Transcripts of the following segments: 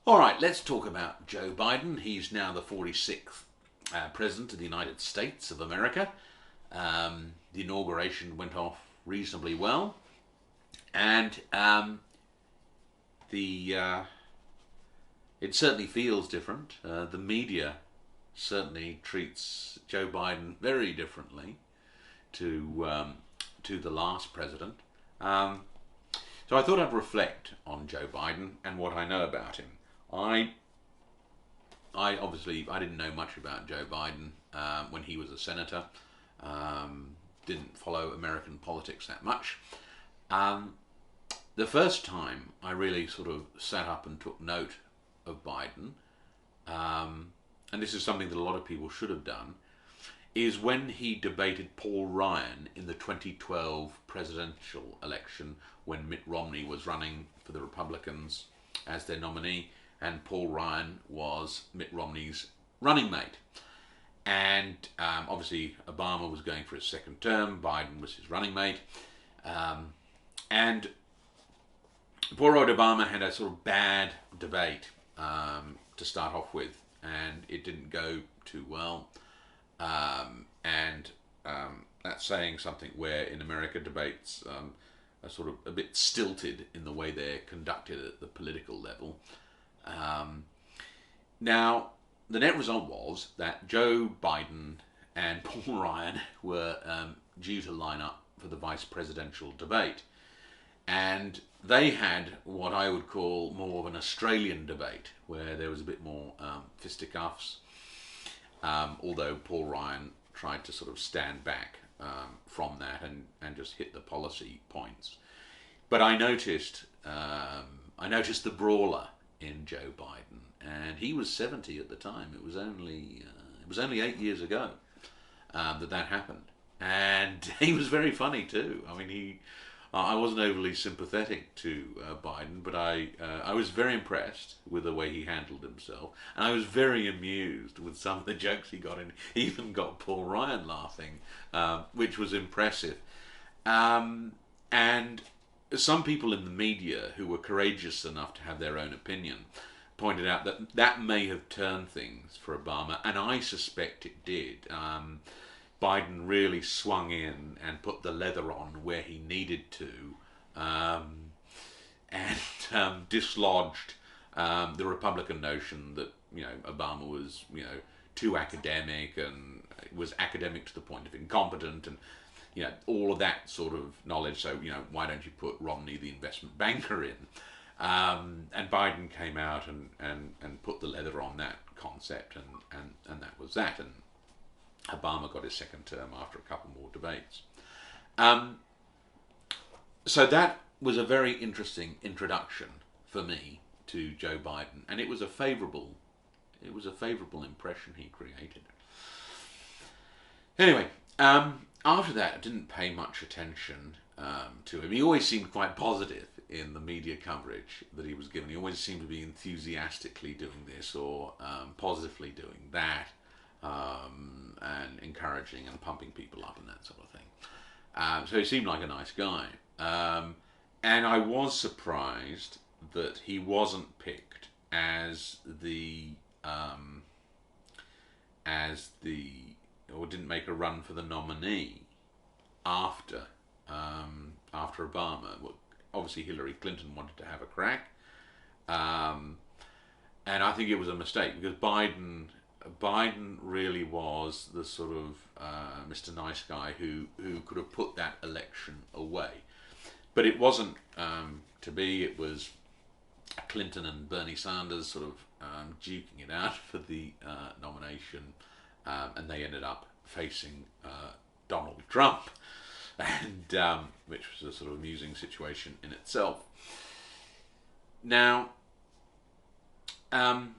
All right, let's talk about Joe Biden. He's now the 46th President of the United States of America. The inauguration went off reasonably well, and the it certainly feels different. The media certainly treats Joe Biden very differently to the last president. Um, so I thought I'd reflect on Joe Biden and what I know about him. I I obviously I didn't know much about Joe Biden when he was a senator. Um, didn't follow American politics that much. Um, the first time I really sort of sat up and took note of Biden, um, and this is something that a lot of people should have done, is when he debated Paul Ryan in the 2012 presidential election when Mitt Romney was running for the Republicans as their nominee, and Paul Ryan was Mitt Romney's running mate. And obviously, Obama was going for his second term, Biden was his running mate. Um, and poor old Obama had a sort of bad debate to start off with, and it didn't go too well. And that's saying something where in America debates are sort of a bit stilted in the way they're conducted at the political level. Um, Now, the net result was that Joe Biden and Paul Ryan were due to line up for the vice presidential debate. And they had what I would call more of an Australian debate, where there was a bit more fisticuffs, although Paul Ryan tried to sort of stand back from that and just hit the policy points. But I noticed the brawler in Joe Biden, and he was 70 at the time. It was only 8 years ago that happened, and he was very funny too. I mean, I wasn't overly sympathetic to Biden, but I was very impressed with the way he handled himself, and I was very amused with some of the jokes he got in. He even got Paul Ryan laughing, which was impressive. And some people in the media who were courageous enough to have their own opinion pointed out that that may have turned things for Obama, and I suspect it did. Biden really swung in and put the leather on where he needed to, um, and dislodged the Republican notion that Obama was too academic and was academic to the point of incompetent, and all of that sort of knowledge. So why don't you put Romney, the investment banker, in? And Biden came out and put the leather on that concept, and that was that. And Obama got his second term after a couple more debates. Um, so that was a very interesting introduction for me to Joe Biden, and it was a favourable impression he created. Anyway, after that, I didn't pay much attention to him. He always seemed quite positive in the media coverage that he was given. He always seemed to be enthusiastically doing this or positively doing that, and encouraging and pumping people up and that sort of thing. So he seemed like a nice guy. And I was surprised that he wasn't picked as the or didn't make a run for the nominee after after Obama. Well, obviously, Hillary Clinton wanted to have a crack, um, and I think it was a mistake because Biden really was the sort of Mr. Nice Guy who could have put that election away. But it wasn't to be. It was Clinton and Bernie Sanders sort of duking it out for the nomination, and they ended up facing Donald Trump, and which was a sort of amusing situation in itself. Now, um,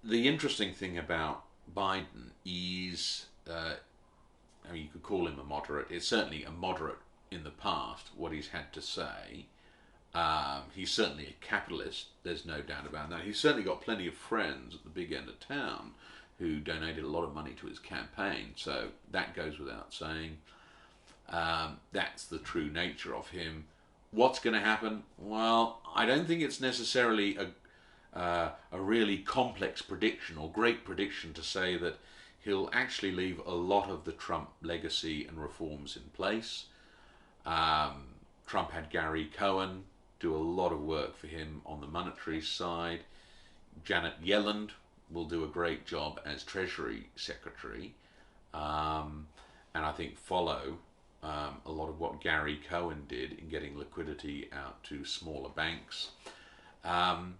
the interesting thing about Biden is, I mean, you could call him a moderate. It's certainly a moderate in the past, what he's had to say. He's certainly a capitalist, there's no doubt about that. He's certainly got plenty of friends at the big end of town who donated a lot of money to his campaign, so that goes without saying. That's the true nature of him. What's going to happen? Well, I don't think it's necessarily a really complex prediction or great prediction to say that he'll actually leave a lot of the Trump legacy and reforms in place. Um, Trump had Gary Cohn do a lot of work for him on the monetary side. Janet Yellen will do a great job as Treasury Secretary, um, and I think follow a lot of what Gary Cohn did in getting liquidity out to smaller banks. Um,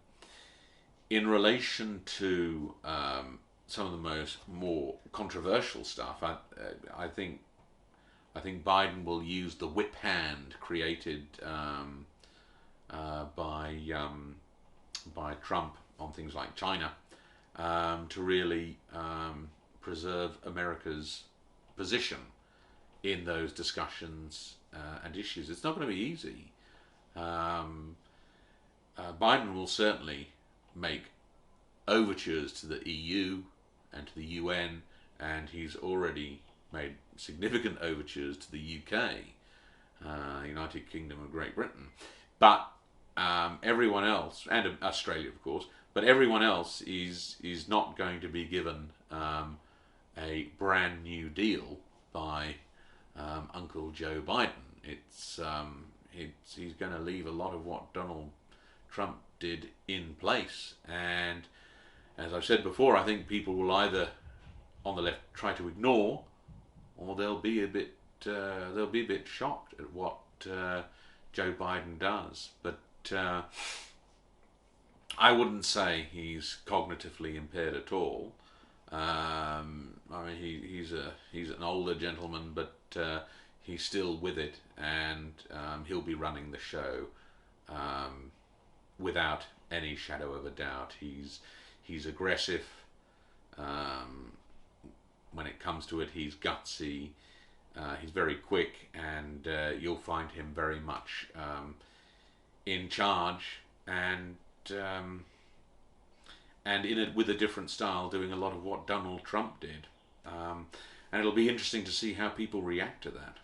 in relation to some of the more controversial stuff, I think Biden will use the whip hand created by Trump on things like China to really preserve America's position in those discussions and issues. It's not going to be easy. Um, Biden will certainly make overtures to the EU and to the UN, and he's already made significant overtures to the UK, United Kingdom and Great Britain. But everyone else, and Australia of course, but everyone else is not going to be given a brand new deal by Uncle Joe Biden. He's going to leave a lot of what Donald Trump did in place, and as I've said before, I think people will either on the left try to ignore, or they'll be a bit shocked at what Joe Biden does. But I wouldn't say he's cognitively impaired at all. I mean, he's an older gentleman, but he's still with it, and he'll be running the show without any shadow of a doubt. He's aggressive. When it comes to it, he's gutsy. He's very quick, and you'll find him very much in charge, and in it with a different style, doing a lot of what Donald Trump did. And it'll be interesting to see how people react to that.